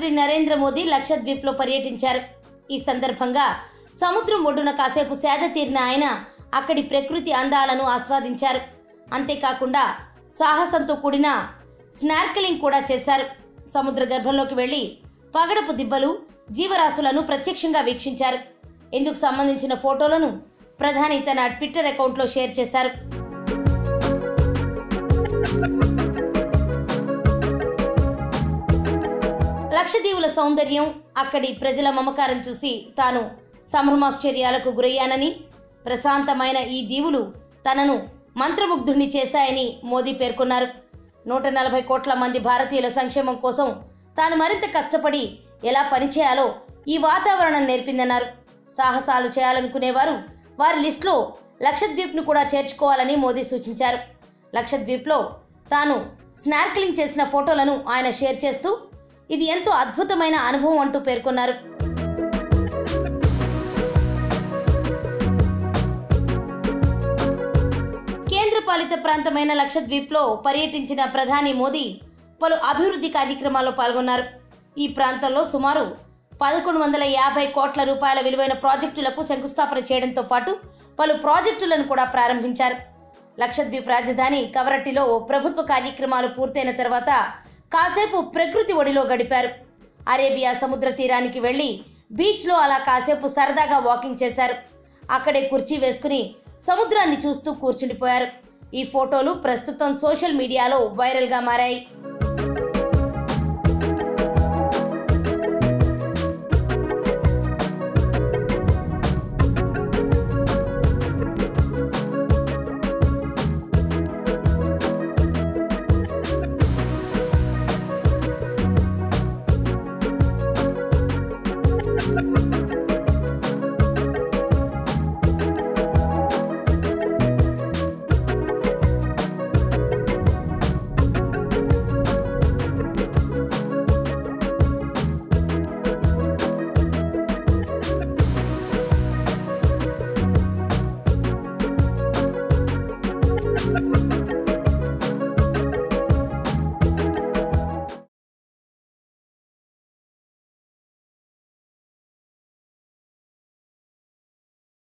ప్రధానమంత్రి నరేంద్ర మోదీ లక్షద్వీప్లో పర్యటించారు. ఈ సందర్భంగా సముద్రం ఒడ్డున కాసేపు సేద తీరిన ఆయన అక్కడి ప్రకృతి అందాలను ఆస్వాదించారు. అంతేకాకుండా సాహసంతో కూడిన స్నార్కెలింగ్ కూడా చేశారు. సముద్ర గర్భంలోకి వెళ్లి పగడపు దిబ్బలు, జీవరాశులను ప్రత్యక్షంగా వీక్షించారు. ఇందుకు సంబంధించిన ఫోటోలను ప్రధాని తన ట్విట్టర్ అకౌంట్లో షేర్ చేశారు. లక్షద్వీపుల సౌందర్యం, అక్కడి ప్రజల మమకారం చూసి తాను సంభ్రమాశ్చర్యాలకు గురయ్యానని, ప్రశాంతమైన ఈ దీవులు తనను మంత్రముగ్ధుడిని చేశాయని మోదీ పేర్కొన్నారు. 140 కోట్ల మంది భారతీయుల సంక్షేమం కోసం తాను మరింత కష్టపడి ఎలా పనిచేయాలో ఈ వాతావరణం నేర్పిందన్నారు. సాహసాలు చేయాలనుకునేవారు వారి లిస్టులో లక్షద్వీప్ను కూడా చేర్చుకోవాలని మోదీ సూచించారు. లక్షద్వీప్లో తాను స్నార్కెలింగ్ చేసిన ఫోటోలను ఆయన షేర్ చేస్తూ ఇది ఎంతో అద్భుతమైన అనుభవం అంటూ పేర్కొన్నారు. కేంద్రపాలిత ప్రాంతమైన లక్షద్వీప్లో పర్యటించిన ప్రధాని మోదీ పలు అభివృద్ధి కార్యక్రమాల్లో పాల్గొన్నారు. ఈ ప్రాంతంలో సుమారు 1150 కోట్ల రూపాయల విలువైన ప్రాజెక్టులకు శంకుస్థాపన చేయడంతో పాటు పలు ప్రాజెక్టులను కూడా ప్రారంభించారు. లక్షద్వీప్ రాజధాని కవరట్టిలో ప్రభుత్వ కార్యక్రమాలు పూర్తయిన తర్వాత కాసేపు ప్రకృతి ఒడిలో గడిపారు. అరేబియా సముద్ర తీరానికి వెళ్లి బీచ్లో అలా కాసేపు సరదాగా వాకింగ్ చేశారు. అక్కడే కుర్చీ వేసుకుని సముద్రాన్ని చూస్తూ కూర్చుండిపోయారు. ఈ ఫోటోలు ప్రస్తుతం సోషల్ మీడియాలో వైరల్గా మారాయి.